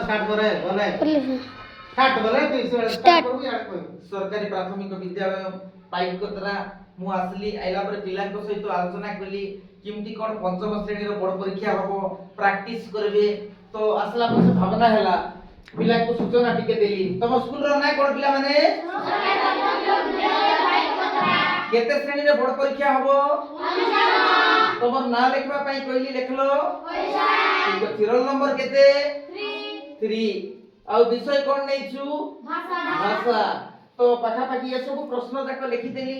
Start करे बोले start बोले तू इस स्टार्ट करू यार कोई सरकारी प्राथमिक विद्यालय पाइकतरा मु आसली आइला पर पिलांक सहित आलोचना कली किमती कोन पंचम श्रेणी रो बोर्ड परीक्षा हबो प्रैक्टिस करबे तो आसला पर भावना हैला पिला को सूचना टिके देली तम स्कूल रो नाय कोन पिला माने केते श्रेणी रे बोर्ड परीक्षा हबो तमर ना लिखबा पई कहली लिखलो ठीक अछि रोल नंबर केते 3 आ विषय कोन नै छु भाषा तो पाखा पाखी ये सब प्रश्न जाक लिखि देली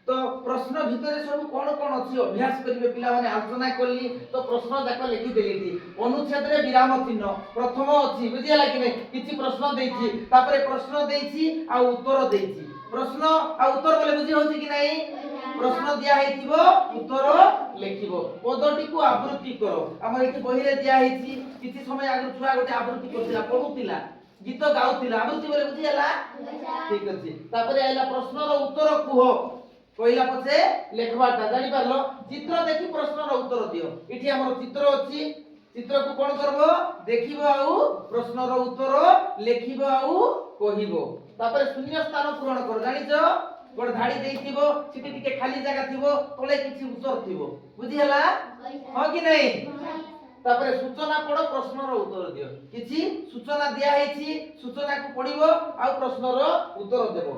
तो प्रश्न भितरे सब कोन कोन अछि अभ्यास करिवे पिला माने आलोचना करली तो प्रश्न जाक लिखि देली थी अनुच्छेद रे विराम चिन्ह प्रथम अछि बुझियाला कि नै किछि प्रश्न देछि तापरे प्रश्न देछि आ उत्तर देछि प्रश्न आ उत्तर बोले बुझि होछि कि नै प्रश्न दिया हेतिबो उत्तर लिखिबो पदटी को आवृत्ति करो हमर एठी बही रे दिया हेछि किछि समय आगु छुआ गोटे आवृत्ति करथिला पढुतिला गीत गाउतिला आवृत्ति बोले बुझियाला ठीक अछि तापरे आइला प्रश्न रो उत्तर कुहो कहिला पछे लेखबाटा जानि पारलो चित्र देखि प्रश्न रो उत्तर दियो इठी हमर चित्र अछि चित्र को कोन करबो देखिबो आउ प्रश्न रो उत्तर लिखिबो आउ कहिबो तापरे शून्य स्थान पूरण कर जानिचो गोड धाडी देइथिबो सिटी टिके खाली जागा थिबो तळे किछि उत्तर थिबो बुझि हला हो कि नै तापरे सूचना पढो प्रश्न रो उत्तर दियो किछि सूचना दिया हेछि सूचना को पढिबो आ प्रश्न रो उत्तर देबो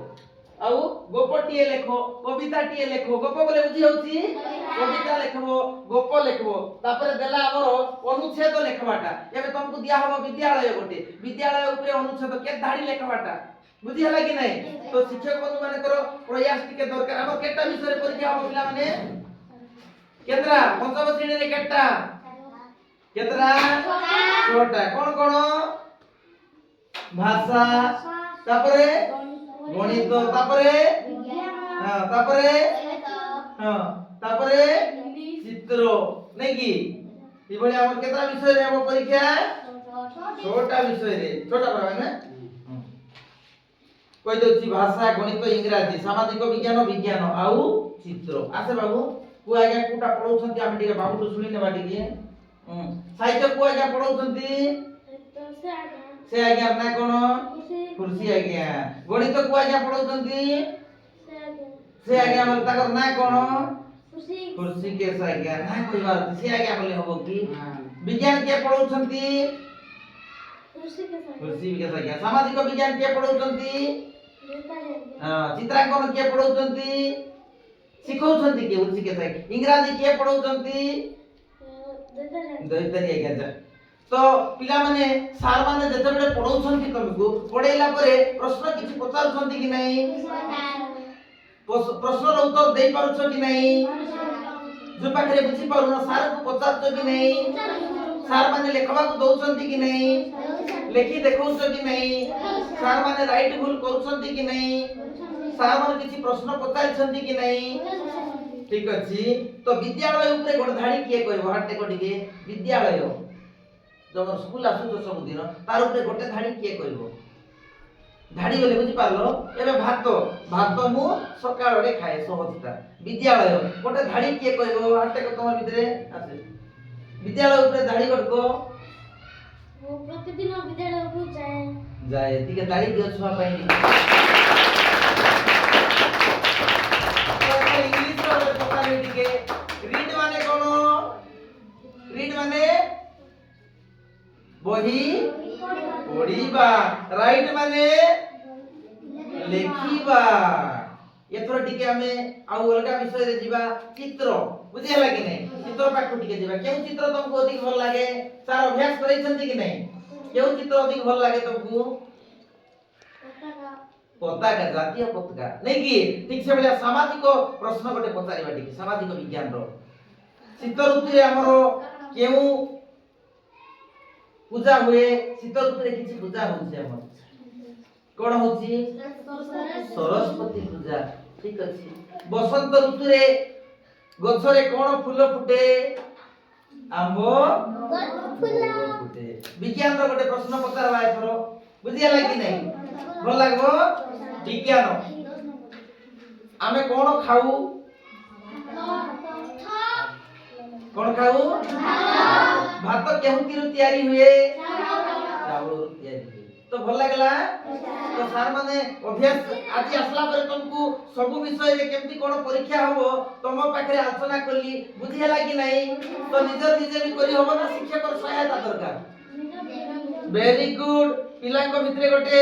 आउ गोपटिए लेखो कविताटिए लेखो गोप बोले बुझि होछि कविता लेखबो गोप लेखबो तापरे देला हमर अनुच्छेद लेखबाटा एबे तुमको दिया हबो विद्यालय गोटे विद्यालय ऊपर अनुच्छेद के धाडी लेखबाटा बुझि हला कि नै तो शिक्षक बंधु माने करो प्रयास टिके दरकार हमर केटा विषय परीक्षा हबो पिला माने केतरा पंचम श्रेणी रे केटा केतरा छोटा कोन कोन भाषा तापरे गणित तापरे हां तापरे चित्र नै कि ई भली हमर केतरा विषय रे हबो परीक्षा छोटा विषय रे छोटा पढा ना कहि दोछि भाषा गणित इंग्रजी सामाजिक विज्ञान विज्ञान आउ चित्र आसे बाबू को आज्ञा कोटा पढौछंती हम टिके बाबू तो सुनि नेबा टिके साहित्य को आज्ञा पढौछंती से आज्ञा ना कोन कुर्सी आज्ञा गणित को आज्ञा पढौछंती से आज्ञा मन ताकर ना कोन कुर्सी के से आज्ञा ना कोई बात से आज्ञा बोले होबो की विज्ञान के पढौछंती कुर्सी के से आज्ञा सामाजिक विज्ञान के पढौछंती चित्रांकन के पढौछंती सिखौछंती के कुर्सी के से इंग्रजी के पढौछंती दैतरी आज्ञा तो पिला माने सार माने जते बेले पढौछंती तुमको पढेला परे प्रश्न किछि पचारछंती कि नै प्रश्न रो उत्तर देई पारुछ कि नै जो पाखरे बुझी पारुना सार को पचारछ कि नै सार माने लेखबा को दउछंती कि नै लेखि देखौछ कि नै सार माने राइट भूल करूछंती कि नै सार माने किछि प्रश्न पचारछंती कि नै ठीक अछि तो विद्यालय ऊपर गोड धाडी किए कहबो हाटे कोटिके विद्यालय जब स्कूल आसु तो सब दिन तार ऊपर गोटे धाडी किए कहबो धाडी बोले बुझी पारलो एबे भात मु सकाळ रे खाए सहजता विद्यालय गोटे धाडी किए कहबो हाटे को तोमर भितरे आसे विद्यालय ऊपर धाडी गडको वो प्रतिदिन विद्यालय को जाए ठीक है धाडी दियो छुआ पाई इंग्लिश रो पता नहीं ठीक है रीड माने कोनो रीड माने बही पढ़िबा राइट माने लेखिबा एथरो टिके हमें आ अलगा विषय रे जीवा चित्र बुझि हला कि नै चित्र पाठ टिके जीवा केउ चित्र तुमको अधिक भल लागे सार अभ्यास करै छथि कि नै केउ चित्र अधिक भल लागे तुमको पताका जातीय पताका नै कि ठीक से बेला सामाजिक प्रश्न गोटे पचारिबा टिके सामाजिक विज्ञान रो शीत ऋतु रे हमरो केउ पूजा हुए शीत ऋतु रे किछि पूजा होछि हमर कोन होछि सरस्वती पूजा ठीक अछि बसंत ऋतु रे गछरे कोन फूल फुटे आंबो फुटे विज्ञान रो गोटे प्रश्न पचारबा एथरो बुझिया लागि नै भल लागबो विज्ञान आमे कोन खाऊ कोन खाऊ भात केहुतिर तयारी हुए चावल तो भल लागला तो सार माने अभ्यास आज आसला पर तुमको सब विषय रे केमती कोन परीक्षा होबो तुम पाखरे आलोचना करली बुझी हला कि नहीं तो निजर निजे भी करी होबो ना शिक्षक सहायता दरकार वेरी गुड पिलांक भितरे गोटे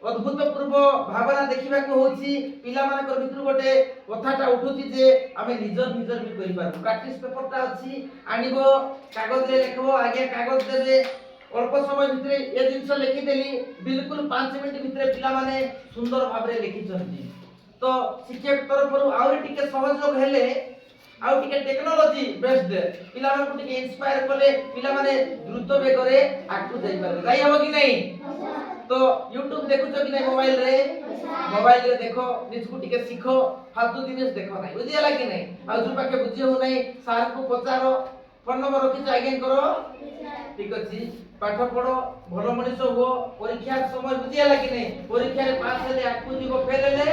अद्भुतपूर्व भावना देखा होची पिला मानकर भितर गोटे कथाटा उठुची जे आमे निजर निजर भी करि पारु प्रैक्टिस पेपरटा अछि आनिबो कागज रे लिखबो आगे कागज देबे अल्प समय भितरे ए जिंस लिखि देली बिल्कुल 5 मिनिट भितरे पिला माने सुंदर भाबरे लिखि छथि तो शिक्षक तरफरु आउरी टिके सहयोग हेले आउ टिके टेक्नोलॉजी बेस्ड पिला मानकु टिके इंस्पायर कले पिला माने द्रुत बेगरे आगु जाई पारबे जाई हबो कि नहीं तो YouTube देखु कि नहीं मोबाइल रे देखो निजकु टिके सीखो फालतू जिनिस देखो नहीं बुझी हला कि नहीं आ जो पाके बुझी हो नहीं सार को पचारो फोन नंबर रखि आगे करो ठीक अछि पाठ पढ़ो भलो मनिष हो परीक्षा समय बुझी हला कि नहीं परीक्षा रे पास हेले आकु जीवो फेल हेले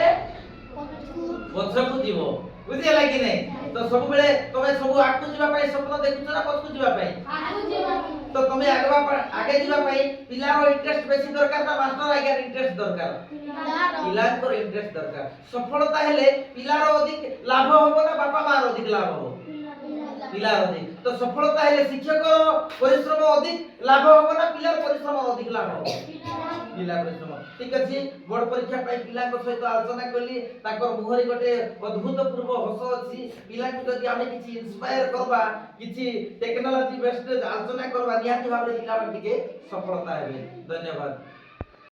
पछकु जीवो बुझी हला कि नहीं तो सब बेले तमे सब आकु जीवा पई स्वप्न देखुछ ना पछकु जीवा पई आगु जीवा तो तमे आगे जीवा पई पिलार इंटरेस्ट बेसी दरकार ना मास्टर आगे इंटरेस्ट दरकार पिलार को इंटरेस्ट दरकार सफलता हेले पिलार अधिक लाभ होबो ना बापा मार अधिक लाभ होबो पिलार अधिक तो सफलता हेले शिक्षक परिश्रम अधिक लाभ होबो ना पिलार परिश्रम अधिक लाभ होबो पिला परिश्रम ठीक अछि बोर्ड परीक्षा पई पिला को सहित आलोचना करली ताकर मुहरी गोटे अद्भुतपूर्व हस अछि पिला को जदि आमे किछि इंस्पायर करबा किछि टेक्नोलॉजी बेस्ड आलोचना करबा निहाती भाबरे पिला टिके सफलता हेबे धन्यवाद।